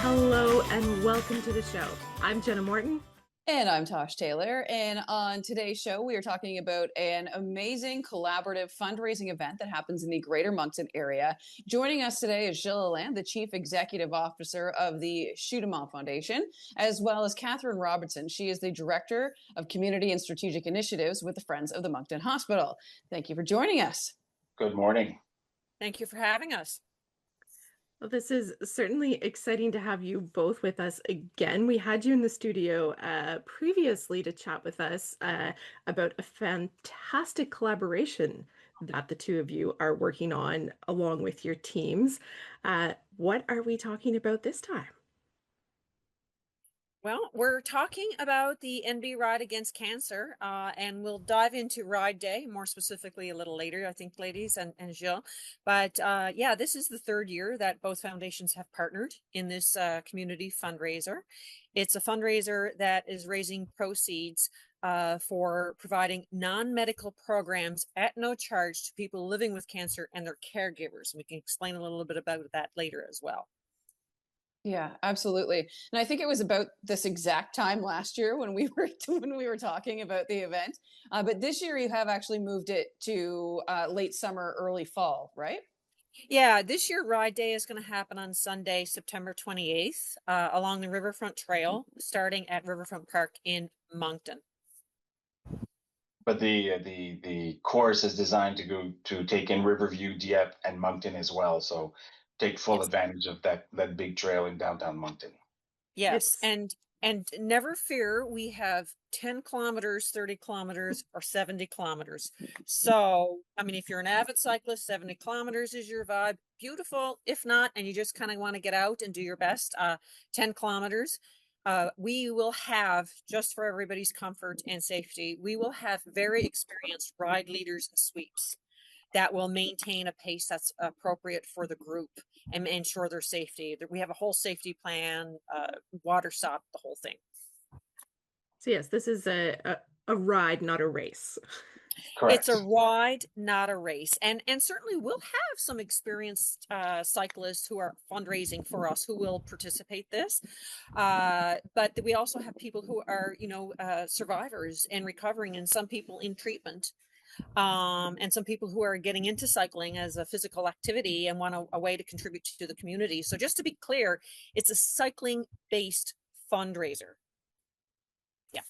Hello and welcome to the show. I'm Jenna Morton. And I'm Tosh Taylor. And on today's show, we are talking about an amazing collaborative fundraising event that happens in the Greater Moncton area. Joining us today is Gilles Allain, the Chief Executive Officer of the Chaudemont Foundation, as well as Katherine Robertson. She is the Director of Community and Strategic Initiatives with the Friends of the Moncton Hospital. Thank you for joining us. Good morning. Thank you for having us. Well, this is certainly exciting to have you both with us again. We had you in the studio previously to chat with us about a fantastic collaboration that the two of you are working on along with your teams. What are we talking about this time? Well, we're talking about the NB Ride Against Cancer, and we'll dive into Ride Day more specifically a little later, I think, ladies and Gilles. But yeah, this is the third year that both foundations have partnered in this community fundraiser. It's a fundraiser that is raising proceeds for providing non-medical programs at no charge to people living with cancer and their caregivers. We can explain a little bit about that later as well. Yeah, absolutely. And I think it was about this exact time last year when we were talking about the event. But this year you have actually moved it to late summer, early fall, right? Yeah, this year Ride Day is going to happen on Sunday, September 28th, along the Riverfront Trail, starting at Riverfront Park in Moncton. But the course is designed to go to take in Riverview, Dieppe, and Moncton as well. So take full advantage of that big trail in downtown Moncton. Yes, and never fear, we have 10 kilometers, 30 kilometers, or 70 kilometers. So, I mean, if you're an avid cyclist, 70 kilometers is your vibe. Beautiful. If not, and you just kind of want to get out and do your best, 10 kilometers. We will have, just for everybody's comfort and safety, we will have very experienced ride leaders and sweeps that will maintain a pace that's appropriate for the group and ensure their safety. We have a whole safety plan, water stop, the whole thing. So yes, this is a ride, not a race. Correct. It's a ride, not a race. And certainly we'll have some experienced cyclists who are fundraising for us who will participate this. But we also have people who are, survivors and recovering, and some people in treatment. And some people who are getting into cycling as a physical activity and want a way to contribute to the community. So just to be clear, it's a cycling-based fundraiser. Yeah.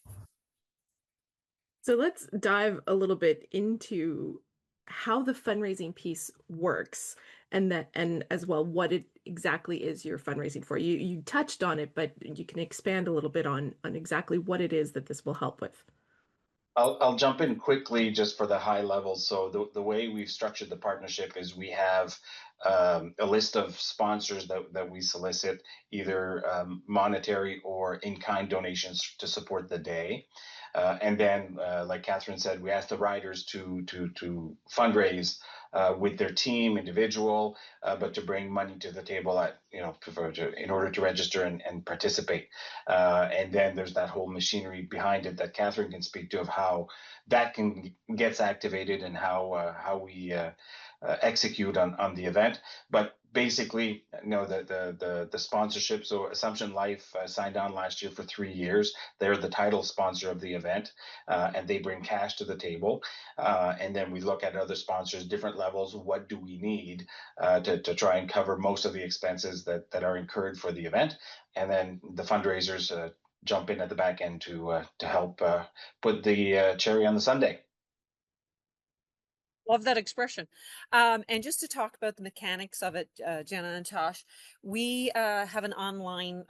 So let's dive a little bit into how the fundraising piece works and as well what it exactly is you're fundraising for. You touched on it, but you can expand a little bit on exactly what it is that this will help with. I'll jump in quickly just for the high level. So the way we've structured the partnership is we have a list of sponsors that we solicit, either monetary or in-kind donations to support the day. And then, like Katherine said, we ask the riders to fundraise with their team, individual, but to bring money to the table in order to register and participate. And then there's that whole machinery behind it that Katherine can speak to of how that gets activated and how we execute on the event. But basically, the sponsorship. So Assumption Life signed on last year for 3 years. They're the title sponsor of the event, and they bring cash to the table. And then we look at other sponsors, different levels. What do we need to try and cover most of the expenses that are incurred for the event? And then the fundraisers jump in at the back end to help put the cherry on the sundae. Love that expression. And just to talk about the mechanics of it, Jenna and Tosh, we have an online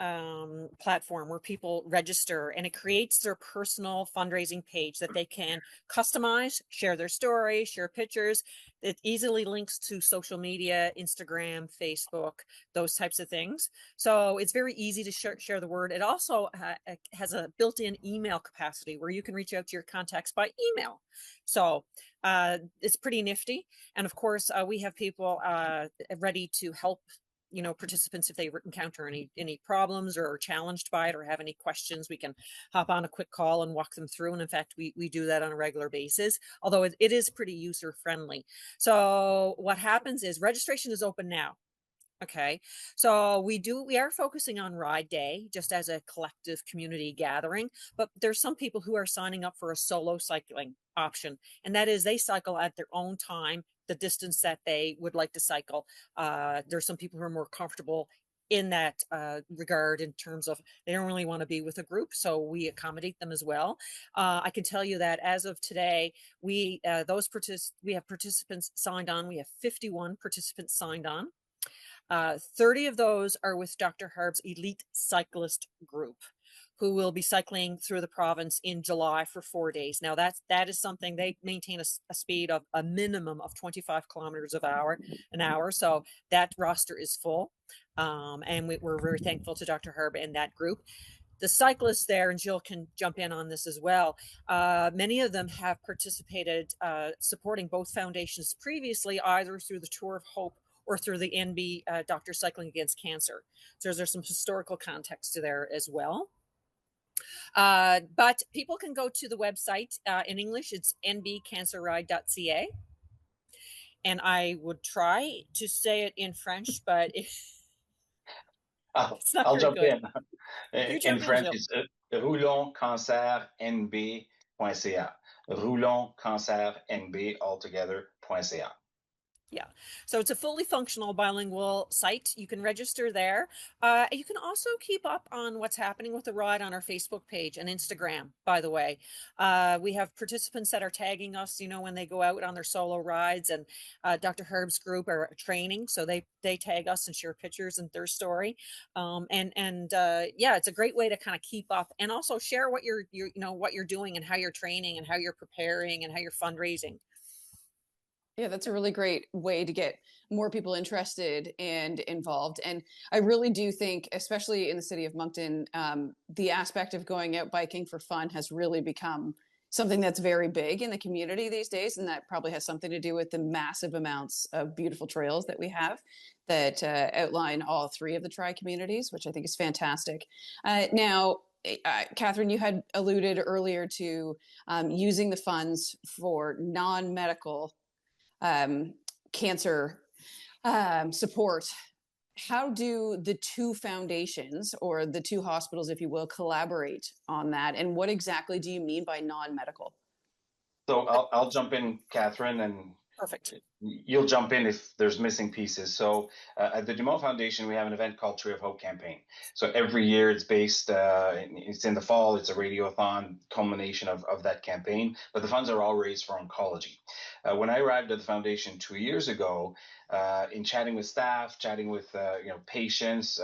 platform where people register, and it creates their personal fundraising page that they can customize, share their story, share pictures. It easily links to social media, Instagram, Facebook, those types of things. So it's very easy to share the word. It also has a built-in email capacity where you can reach out to your contacts by email. So it's pretty nifty. And of course, we have people ready to help participants if they encounter any problems or are challenged by it or have any questions. We can hop on a quick call and walk them through. And in fact, we do that on a regular basis, although it is pretty user friendly. So what happens is registration is open now. Okay. So we are focusing on Ride Day just as a collective community gathering, but there's some people who are signing up for a solo cycling option, and that is they cycle at their own time, the distance that they would like to cycle. There's some people who are more comfortable in that regard in terms of they don't really want to be with a group, so we accommodate them as well. I can tell you that as of today, we have participants signed on. We have 51 participants signed on. 30 of those are with Dr. Harb's elite cyclist group, who will be cycling through the province in July for 4 days. Now that is something they maintain a speed of a minimum of 25 kilometers an hour. So that roster is full. And we're very thankful to Dr. Harb and that group. The cyclists there, and Jill can jump in on this as well, many of them have participated supporting both foundations previously, either through the Tour of Hope or through the NB Doctors Cycling Against Cancer. So there's some historical context there as well. But people can go to the website in English. It's nbcancerride.ca. And I would try to say it in French, but it's not I'll very jump good. in. You In jump in, French, Jill. it's rouloncancer.nb.ca. Rouloncancer.nb altogether.ca. Yeah. So it's a fully functional bilingual site. You can register there. You can also keep up on what's happening with the ride on our Facebook page and Instagram, by the way. We have participants that are tagging us, when they go out on their solo rides, and Dr. Herb's group are training. So they tag us and share pictures and their story. Yeah, it's a great way to kind of keep up and also share what what you're doing and how you're training and how you're preparing and how you're fundraising. Yeah, that's a really great way to get more people interested and involved. And I really do think, especially in the city of Moncton, the aspect of going out biking for fun has really become something that's very big in the community these days. And that probably has something to do with the massive amounts of beautiful trails that we have that outline all three of the tri-communities, which I think is fantastic. Now, Katherine, you had alluded earlier to using the funds for non-medical cancer support. How do the two foundations, or the two hospitals, if you will, collaborate on that? And what exactly do you mean by non-medical? So I'll jump in, Catherine, and Perfect. you'll jump in if there's missing pieces. So at the Dumont Foundation, we have an event called Tree of Hope campaign. So every year it's based, it's in the fall, it's a radiothon culmination of that campaign, but the funds are all raised for oncology. When I arrived at the foundation 2 years ago, in chatting with staff, chatting with patients,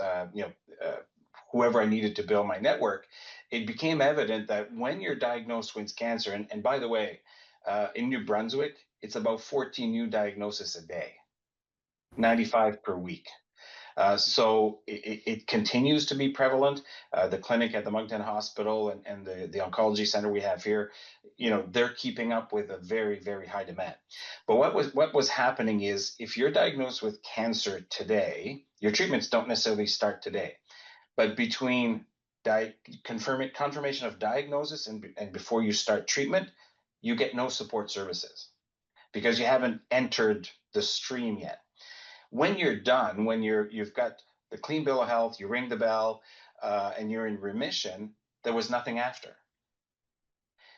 whoever I needed to build my network, it became evident that when you're diagnosed with cancer, and by the way, in New Brunswick, it's about 14 new diagnoses a day, 95 per week. So it continues to be prevalent. The clinic at the Moncton Hospital and the oncology center we have here, they're keeping up with a very, very high demand. But what was happening is, if you're diagnosed with cancer today, your treatments don't necessarily start today. But between confirmation of diagnosis and before you start treatment, you get no support services because you haven't entered the stream yet. When you're done, when you've got the clean bill of health, you ring the bell, and you're in remission, there was nothing after.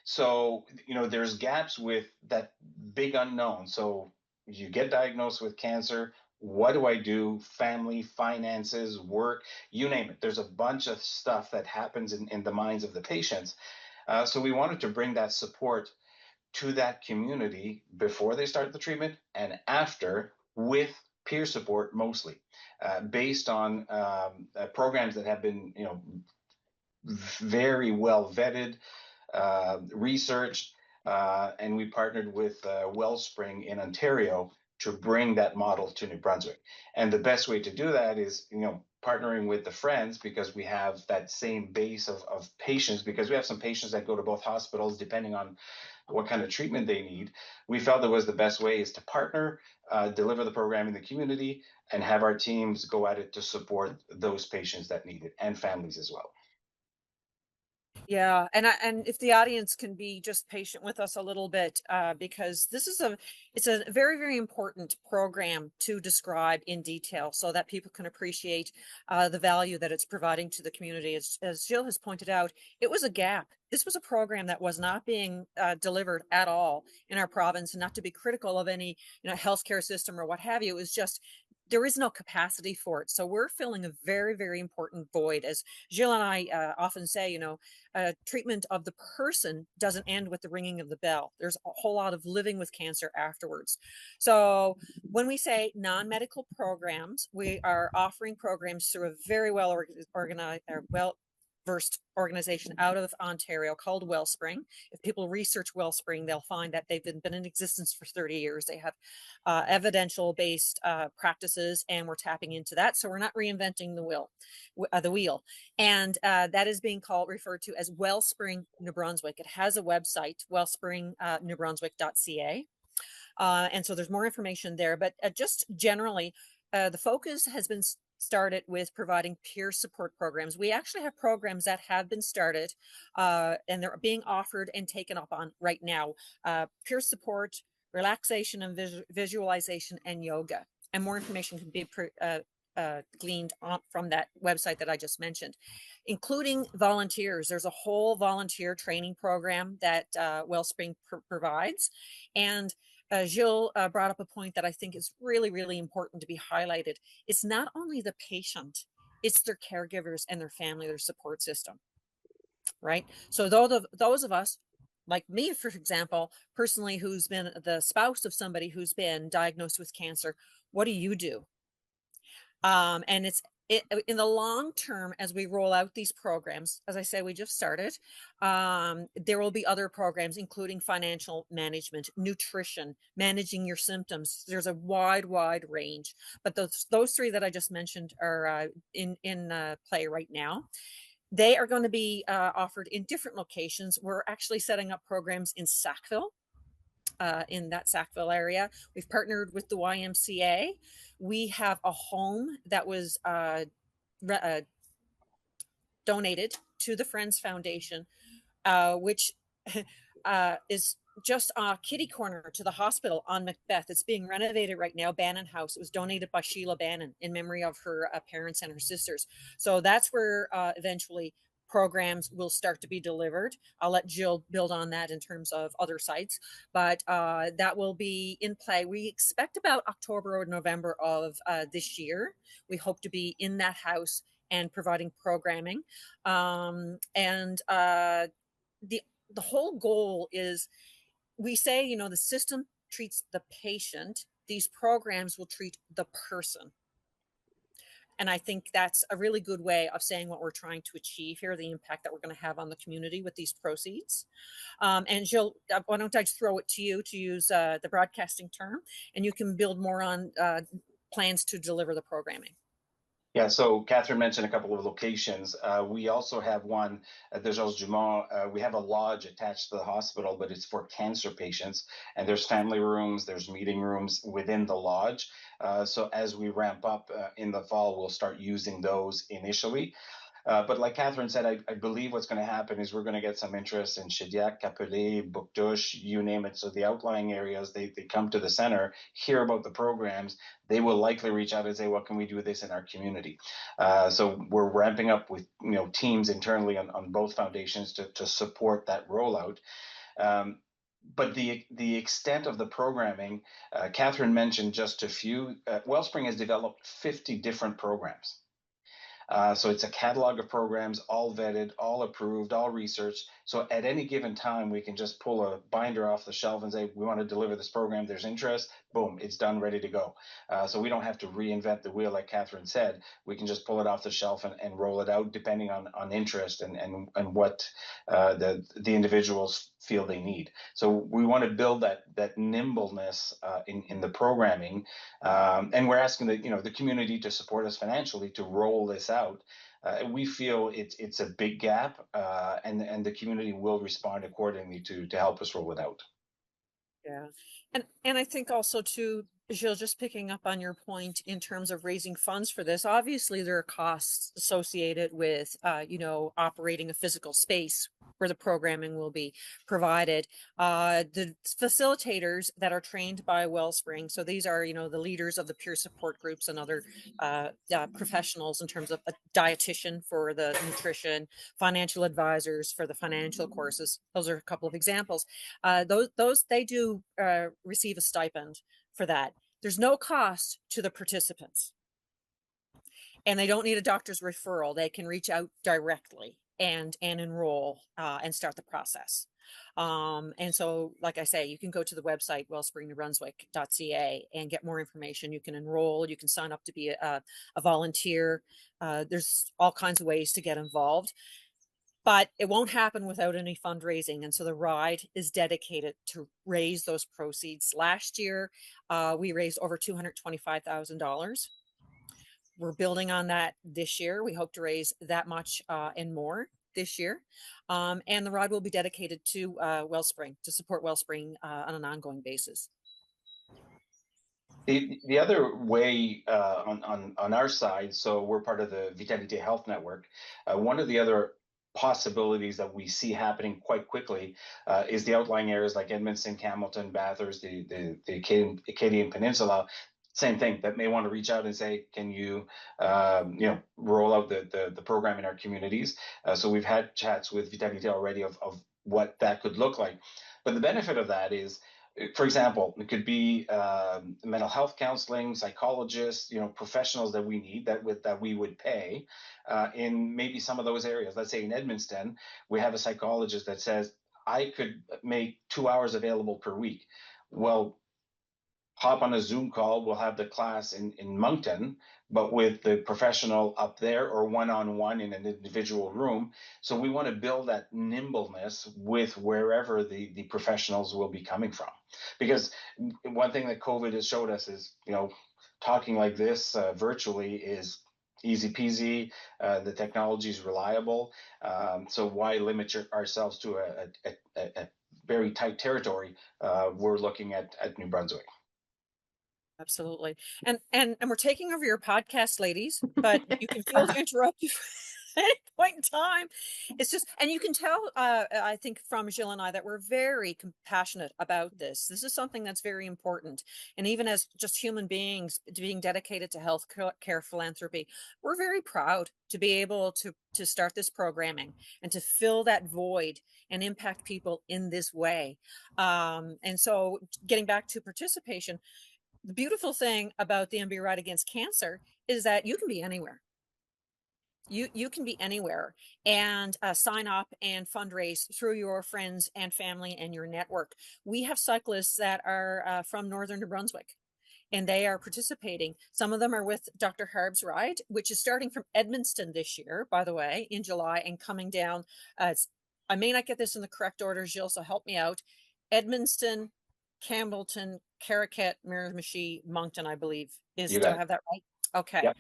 So, there's gaps with that big unknown. So you get diagnosed with cancer. What do I do? Family, finances, work, you name it. There's a bunch of stuff that happens in the minds of the patients. So we wanted to bring that support to that community before they start the treatment and after, with peer support mostly, based on programs that have been very well vetted, researched, and we partnered with Wellspring in Ontario to bring that model to New Brunswick. And the best way to do that is partnering with the Friends, because we have that same base of patients, because we have some patients that go to both hospitals depending on what kind of treatment they need. We felt it was the best way is to partner, deliver the program in the community, and have our teams go at it to support those patients that need it, and families as well. Yeah, and if the audience can be just patient with us a little bit, because it's a very, very important program to describe in detail so that people can appreciate the value that it's providing to the community. As Jill has pointed out, it was a gap. This was a program that was not being delivered at all in our province, and not to be critical of any, healthcare system or what have you. It was just there is no capacity for it. So we're filling a very, very important void. As Gilles and I often say, treatment of the person doesn't end with the ringing of the bell. There's a whole lot of living with cancer afterwards. So when we say non-medical programs, we are offering programs through a very well organized, versed organization out of Ontario called Wellspring. If people research Wellspring, they'll find that they've been in existence for 30 years. They have evidential based practices, and we're tapping into that. So we're not reinventing the wheel. And that is being referred to as Wellspring New Brunswick. It has a website, wellspringnewbrunswick.ca. And so there's more information there, but just generally, the focus has been started with providing peer support programs. We actually have programs that have been started and they're being offered and taken up on right now. Peer support, relaxation and visualization, and yoga. And more information can be gleaned from that website that I just mentioned, including volunteers. There's a whole volunteer training program that Wellspring provides. And Gilles brought up a point that I think is really, really important to be highlighted. It's not only the patient, it's their caregivers and their family, their support system, right? So those of us, like me, for example, personally, who's been the spouse of somebody who's been diagnosed with cancer, what do you do? And in the long term, as we roll out these programs, as I say, we just started, there will be other programs, including financial management, nutrition, managing your symptoms. There's a wide range, but those three that I just mentioned are in play right now. They are going to be offered in different locations. We're actually setting up programs in Sackville. In that Sackville area. We've partnered with the YMCA. We have a home that was donated to the Friends Foundation, which is just a kitty corner to the hospital on Macbeth. It's being renovated right now, Bannon House. It was donated by Sheila Bannon in memory of her parents and her sisters. So that's where eventually programs will start to be delivered. I'll let Jill build on that in terms of other sites, but that will be in play. We expect about October or November of this year. We hope to be in that house and providing programming. The whole goal is, we say, the system treats the patient. These programs will treat the person. And I think that's a really good way of saying what we're trying to achieve here, the impact that we're going to have on the community with these proceeds. And Jill, why don't I just throw it to you to use the broadcasting term, and you can build more on plans to deliver the programming. Yeah, so Katherine mentioned a couple of locations. We also have one at the Georges Dumont. We have a lodge attached to the hospital, but it's for cancer patients. And there's family rooms, there's meeting rooms within the lodge. So as we ramp up in the fall, we'll start using those initially. But like Katherine said, I believe what's going to happen is we're going to get some interest in Shediac, Capelé, Bouctouche, you name it. So the outlying areas, they come to the center, hear about the programs. They will likely reach out and say, what can we do with this in our community? So we're ramping up with teams internally on both foundations to support that rollout. But the extent of the programming, Katherine mentioned just a few. Wellspring has developed 50 different programs. So it's a catalog of programs, all vetted, all approved, all researched. So at any given time, we can just pull a binder off the shelf and say, we want to deliver this program. There's interest. Boom, it's done, ready to go. So we don't have to reinvent the wheel, like Katherine said. We can just pull it off the shelf and roll it out, depending on interest and what the individuals feel they need. So we want to build that nimbleness in the programming, and we're asking the community to support us financially to roll this out. We feel it's a big gap, and the community will respond accordingly to help us roll it out. Yeah, and I think also too, Gilles, just picking up on your point in terms of raising funds for this, obviously there are costs associated with, operating a physical space where the programming will be provided. The facilitators that are trained by Wellspring, so these are, the leaders of the peer support groups and other professionals in terms of a dietitian for the nutrition, financial advisors for the financial courses. Those are a couple of examples. Those they do receive a stipend for that. There's no cost to the participants, and they don't need a doctor's referral. They can reach out directly and enroll and start the process. And so, like I say, you can go to the website wellspringnewbrunswick.ca and get more information. You can enroll, you can sign up to be a volunteer. There's all kinds of ways to get involved, but it won't happen without any fundraising. And so the ride is dedicated to raise those proceeds. Last year, we raised over $225,000. We're building on that this year. We hope to raise that much and more this year. And the ride will be dedicated to Wellspring, to support Wellspring on an ongoing basis. The other way on our side, so we're part of the Vitality Health Network. One of the other possibilities that we see happening quite quickly is the outlying areas like Edmonton, Hamilton, Bathurst, the Acadian Peninsula. Same thing, that may want to reach out and say, can you, roll out the program in our communities? So we've had chats with Vitality already of what that could look like. But the benefit of that is, for example, it could be mental health counseling, psychologists, professionals that we need that we would pay in maybe some of those areas. Let's say in Edmonton, we have a psychologist that says, I could make 2 hours available per week. Well, hop on a Zoom call, we'll have the class in Moncton, but with the professional up there or one-on-one in an individual room. So we want to build that nimbleness with wherever the professionals will be coming from. Because one thing that COVID has showed us is, talking like this virtually is easy peasy. The technology is reliable. So why limit ourselves to a very tight territory? We're looking at New Brunswick. Absolutely. And we're taking over your podcast, ladies, but you can feel to interrupt you at any point in time. It's just, and you can tell, I think from Gilles and I, that we're very compassionate about this. This is something that's very important. And even as just human beings being dedicated to health care philanthropy, we're very proud to be able to start this programming and to fill that void and impact people in this way. And so getting back to participation, the beautiful thing about the MB Ride Against Cancer is that you can be anywhere. You can be anywhere and sign up and fundraise through your friends and family and your network. We have cyclists that are from Northern New Brunswick, and they are participating. Some of them are with Dr. Harb's Ride, which is starting from Edmundston this year, by the way, in July, and coming down. I may not get this in the correct order, Gilles, so help me out. Edmundston, Campbellton, Caracat, Miramichi, Moncton, I believe. Do I have that right? Okay. Yep.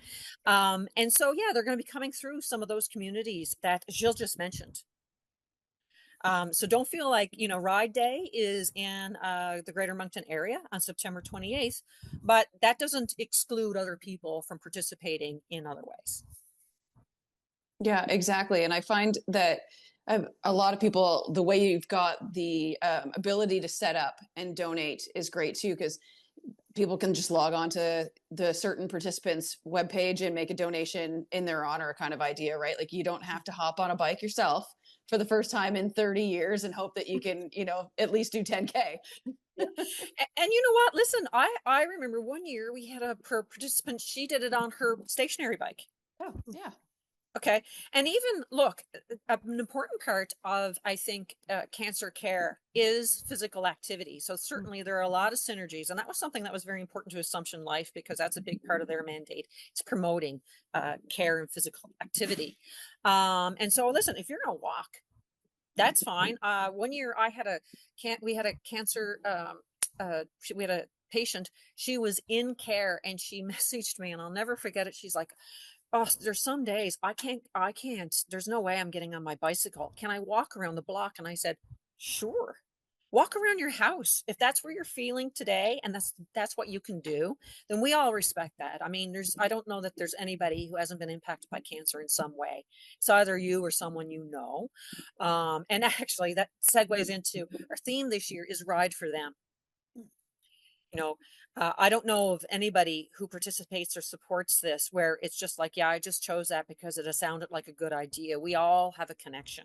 And so, yeah, they're going to be coming through some of those communities that Gilles just mentioned. So don't feel like, Ride Day is in the Greater Moncton area on September 28th, but that doesn't exclude other people from participating in other ways. Yeah, exactly. And I find that a lot of people, the way you've got the ability to set up and donate is great too, because people can just log on to the certain participants' webpage and make a donation in their honor, kind of idea, right? Like you don't have to hop on a bike yourself for the first time in 30 years and hope that you can, at least do 10K. And you know what? Listen, I remember one year we had a participant, she did it on her stationary bike. Oh, yeah. Okay. And even look, an important part of, I think, cancer care is physical activity. So certainly there are a lot of synergies. And that was something that was very important to Assumption Life, because that's a big part of their mandate. It's promoting care and physical activity. And so listen, if you're going to walk, that's fine. One year we had a cancer, we had a patient, she was in care and she messaged me, and I'll never forget it. She's like, oh, there's some days I can't, there's no way I'm getting on my bicycle. Can I walk around the block? And I said, sure. walk around your house. If that's where you're feeling today and that's what you can do, then we all respect that. I mean, I don't know that there's anybody who hasn't been impacted by cancer in some way. It's either you or someone you know. And actually that segues into our theme this year is Ride for Them. You know, I don't know of anybody who participates or supports this where it's just like, yeah, I just chose that because it sounded like a good idea. We all have a connection,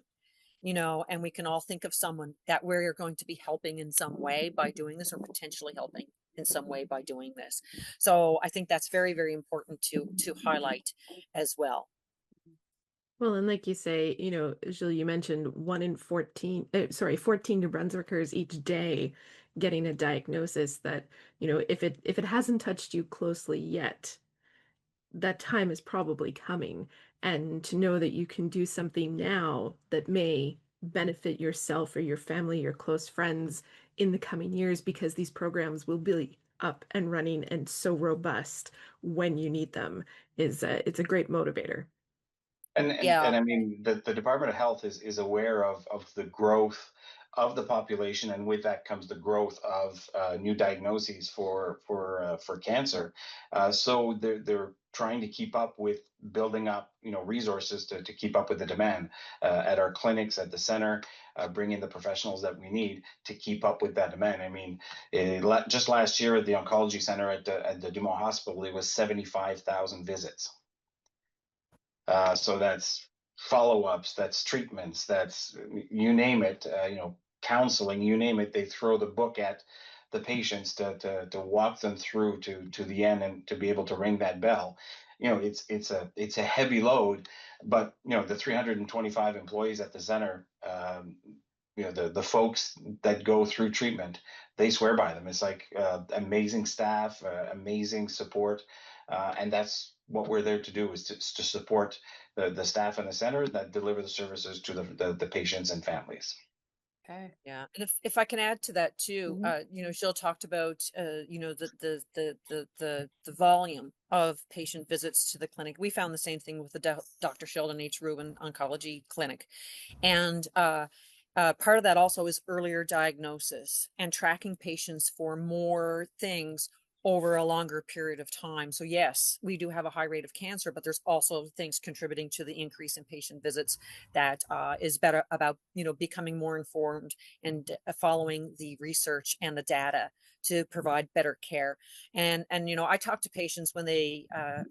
and we can all think of someone that we're going to be helping in some way by doing this, or potentially helping in some way by doing this. So I think that's very, very important to highlight as well. Well, and like you say, Gilles, you mentioned 14 New Brunswickers each day getting a diagnosis that, if it hasn't touched you closely yet, that time is probably coming. And to know that you can do something now that may benefit yourself or your family, your close friends in the coming years, because these programs will be up and running and so robust when you need them, it's a great motivator. And I mean, the Department of Health is aware of the growth of the population, and with that comes the growth of new diagnoses for cancer. So they're trying to keep up with building up, resources to keep up with the demand at our clinics, at the center, bring in the professionals that we need to keep up with that demand. I mean, just last year at the oncology center at the Dumont Hospital, it was 75,000 visits. So that's follow-ups, that's treatments, that's you name it, counseling, you name it. They throw the book at the patients to walk them through to the end and to be able to ring that bell. It's a heavy load, but the 325 employees at the center, the folks that go through treatment, they swear by them. It's like amazing staff, amazing support, and that's what we're there to do, is to support the staff in the center that deliver the services to the patients and families. Okay. Yeah. And if I can add to that too, Gilles talked about, the volume of patient visits to the clinic. We found the same thing with the Dr. Sheldon H. Rubin Oncology Clinic. And part of that also is earlier diagnosis and tracking patients for more things over a longer period of time. So yes, we do have a high rate of cancer, but there's also things contributing to the increase in patient visits that is better about, becoming more informed and following the research and the data to provide better care. And I talk to patients when they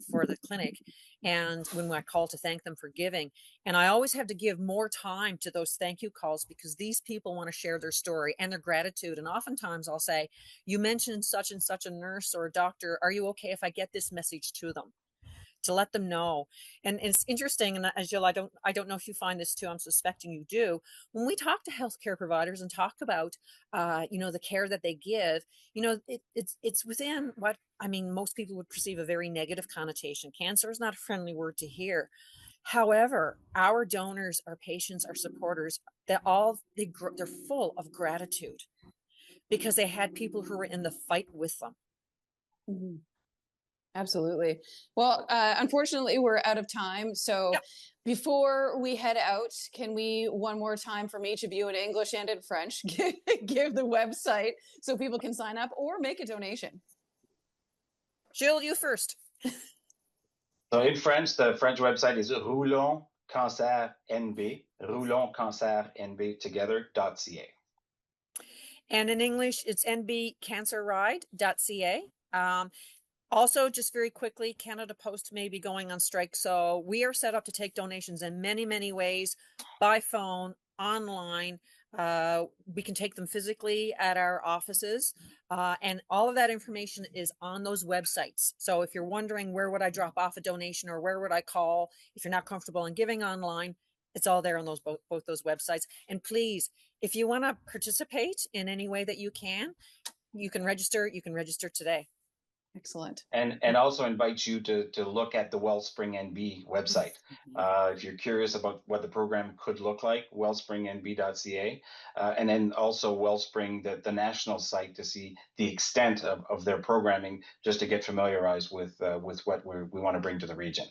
for the clinic, and when I call to thank them for giving, and I always have to give more time to those thank you calls, because these people want to share their story and their gratitude. And oftentimes I'll say, you mentioned such and such a nurse or a doctor. Are you okay if I get this message to them, to let them know? And it's interesting, and Gilles, I don't know if you find this too, I'm suspecting you do. When we talk to healthcare providers and talk about the care that they give, it's within what most people would perceive a very negative connotation. Cancer is not a friendly word to hear. However, our donors, our patients, our supporters, they're full of gratitude because they had people who were in the fight with them. Mm-hmm. Absolutely. Well, unfortunately, we're out of time. So before we head out, can we, one more time from each of you in English and in French, give the website so people can sign up or make a donation? Gilles, you first. So in French, the French website is Roulons Cancer NB, Roulons Cancer NB together.ca. And in English, it's nbcancerride.ca. Also, just very quickly, Canada Post may be going on strike. So we are set up to take donations in many, many ways, by phone, online. We can take them physically at our offices. And all of that information is on those websites. So if you're wondering where would I drop off a donation or where would I call, if you're not comfortable in giving online, it's all there on those both those websites. And please, if you want to participate in any way that you can register. You can register today. Excellent. And also invite you to look at the Wellspring NB website. If you're curious about what the program could look like, wellspringnb.ca, and then also Wellspring, the national site, to see the extent of their programming, just to get familiarized with what we want to bring to the region.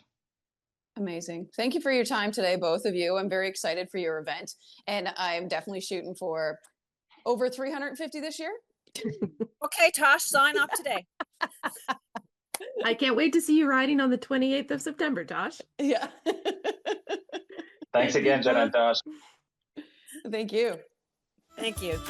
Amazing. Thank you for your time today, both of you. I'm very excited for your event, and I'm definitely shooting for Over 350 this year? Okay, Tosh, sign up today. I can't wait to see you riding on the 28th of September, Tosh. Yeah. Thanks again, Jenna and Tosh. Thank you. Thank you.